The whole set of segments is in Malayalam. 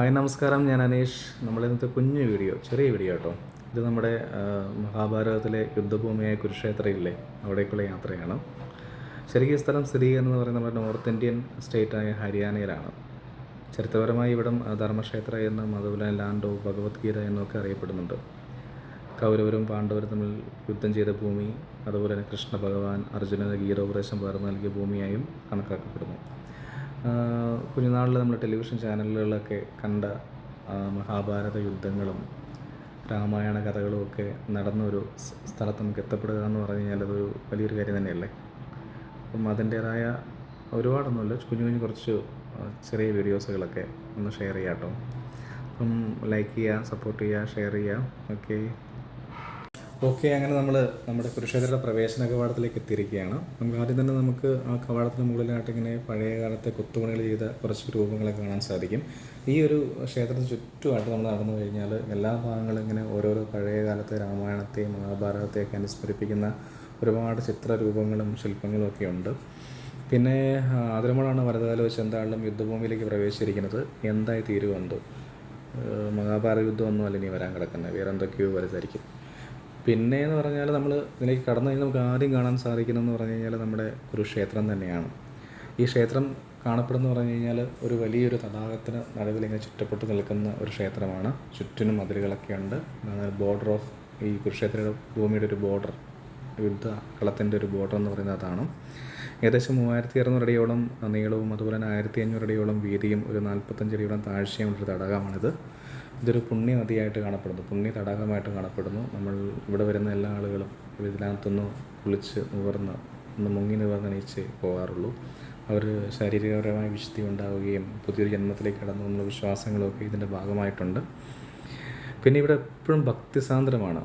ഹായ് നമസ്കാരം, ഞാൻ അനീഷ്. നമ്മളിന്നത്തെ കുഞ്ഞു വീഡിയോ, ചെറിയ വീഡിയോ കേട്ടോ. ഇത് നമ്മുടെ മഹാഭാരതത്തിലെ യുദ്ധഭൂമിയായ കുരുക്ഷേത്രയില്ലേ, അവിടേക്കുള്ള യാത്രയാണ്. ശരിക്കും ഈ സ്ഥലം സ്ഥിതി ചെയ്യുന്നതെന്ന് പറയുന്നത് നമ്മുടെ നോർത്ത് ഇന്ത്യൻ സ്റ്റേറ്റായ ഹരിയാനയിലാണ്. ചരിത്രപരമായി ഇവിടം ധർമ്മക്ഷേത്ര എന്നും അതുപോലെ ലാൻഡ് ഓഫ് ഭഗവത്ഗീത എന്നൊക്കെ അറിയപ്പെടുന്നുണ്ട്. കൗരവരും പാണ്ഡവരും തമ്മിൽ യുദ്ധം ചെയ്ത ഭൂമി, അതുപോലെ തന്നെ കൃഷ്ണ ഭഗവാൻ അർജുനന് ഗീതോപദേശം പകർന്നു നൽകിയ ഭൂമിയായും കണക്കാക്കപ്പെടുന്നു. കുഞ്ഞുനാളിൽ നമ്മൾ ടെലിവിഷൻ ചാനലുകളിലൊക്കെ കണ്ട മഹാഭാരത യുദ്ധങ്ങളും രാമായണ കഥകളും ഒക്കെ നടന്നൊരു സ്ഥലത്ത് നമുക്ക് എത്തപ്പെടുക എന്ന് പറഞ്ഞു കഴിഞ്ഞാൽ അതൊരു വലിയൊരു കാര്യം തന്നെയല്ലേ. അപ്പം അതിൻ്റേതായ ഒരുപാടൊന്നുമില്ല, കുഞ്ഞു കുഞ്ഞു കുറച്ച് ചെറിയ വീഡിയോസുകളൊക്കെ ഒന്ന് ഷെയർ ചെയ്യാം കേട്ടോ. അപ്പം ലൈക്ക് ചെയ്യുക, സപ്പോർട്ട് ചെയ്യുക, ഷെയർ ചെയ്യുക. ഓക്കെ, അങ്ങനെ നമ്മൾ നമ്മുടെ കുരുക്ഷേത്രയുടെ പ്രവേശന കവാടത്തിലേക്ക് എത്തിയിരിക്കുകയാണ്. നമുക്ക് ആദ്യം തന്നെ ആ കവാടത്തിന് മുകളിലായിട്ട് ഇങ്ങനെ പഴയ കാലത്തെ കൊത്തുപണികൾ ചെയ്ത കുറച്ച് രൂപങ്ങളൊക്കെ കാണാൻ സാധിക്കും. ഈ ഒരു ക്ഷേത്രത്തിന് ചുറ്റുമായിട്ട് നമ്മൾ നടന്നു കഴിഞ്ഞാൽ എല്ലാ ഭാഗങ്ങളും ഇങ്ങനെ ഓരോരോ പഴയ കാലത്തെ രാമായണത്തെയും മഹാഭാരതത്തെയൊക്കെ അനുസ്മരിപ്പിക്കുന്ന ഒരുപാട് ചിത്രരൂപങ്ങളും ശില്പങ്ങളും ഒക്കെ ഉണ്ട്. പിന്നെ അതിരമോളാണ് വരദകാലം വെച്ച് എന്തായാലും യുദ്ധഭൂമിയിലേക്ക് പ്രവേശിച്ചിരിക്കുന്നത്. എന്തായി തീരുമെന്തോ, മഹാഭാരത യുദ്ധമൊന്നും അല്ല ഇനി വരാൻ കിടക്കുന്നത്, വേറെ എന്തൊക്കെയോ വലുതായിരിക്കും. പിന്നെ എന്ന് പറഞ്ഞാൽ നമ്മൾ ഇതിലേക്ക് കടന്നു കഴിഞ്ഞാൽ നമുക്ക് ആദ്യം കാണാൻ സാധിക്കുന്നതെന്ന് പറഞ്ഞു കഴിഞ്ഞാൽ നമ്മുടെ കുരുക്ഷേത്രം തന്നെയാണ്. ഈ ക്ഷേത്രം കാണപ്പെടുന്നു പറഞ്ഞു കഴിഞ്ഞാൽ ഒരു വലിയൊരു തടാകത്തിന് നടുവിൽ ഇങ്ങനെ ചുറ്റപ്പെട്ട് നിൽക്കുന്ന ഒരു ക്ഷേത്രമാണ്. ചുറ്റിനും മതിലുകളൊക്കെ ഉണ്ട്. ബോർഡർ ഓഫ് ഈ കുരുക്ഷേത്ര ഭൂമിയുടെ ഒരു ബോർഡർ, യുദ്ധ കളത്തിൻ്റെ ഒരു ബോർഡർ എന്ന് പറയുന്നത് അതാണ്. ഏകദേശം 3600 അടിയോളം നീളവും അതുപോലെ തന്നെ 1500 അടിയോളം വീതിയും ഒരു 45 അടിയോളം താഴ്ചയും ഒരു തടാകമാണിത്. ഇതൊരു പുണ്യ നദിയായിട്ട് കാണപ്പെടുന്നു, പുണ്യ തടാകമായിട്ട് കാണപ്പെടുന്നു. നമ്മൾ ഇവിടെ വരുന്ന എല്ലാ ആളുകളും ഇതിനകത്തൊന്ന് കുളിച്ച് നിവർന്ന് ഒന്ന് മുങ്ങി നിവർന്നണിച്ച് പോകാറുള്ളൂ. അവർ ശാരീരികപരമായ വിശുദ്ധി ഉണ്ടാവുകയും പുതിയൊരു ജന്മത്തിലേക്ക് കടന്നു എന്നുള്ള വിശ്വാസങ്ങളൊക്കെ ഇതിൻ്റെ ഭാഗമായിട്ടുണ്ട്. പിന്നെ ഇവിടെ എപ്പോഴും ഭക്തിസാന്ദ്രമാണ്,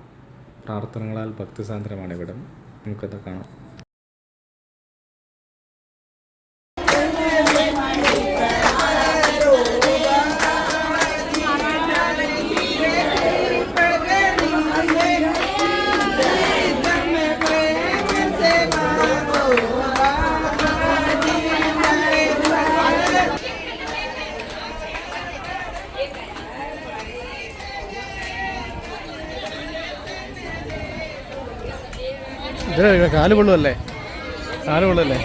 പ്രാർത്ഥനകളാൽ ഭക്തിസാന്ദ്രമാണ് ഇവിടം. നമുക്കത് കാണാം. ഇത് കാല് കൊള്ളുമല്ലേ, കാല് കൊള്ളല്ലേ.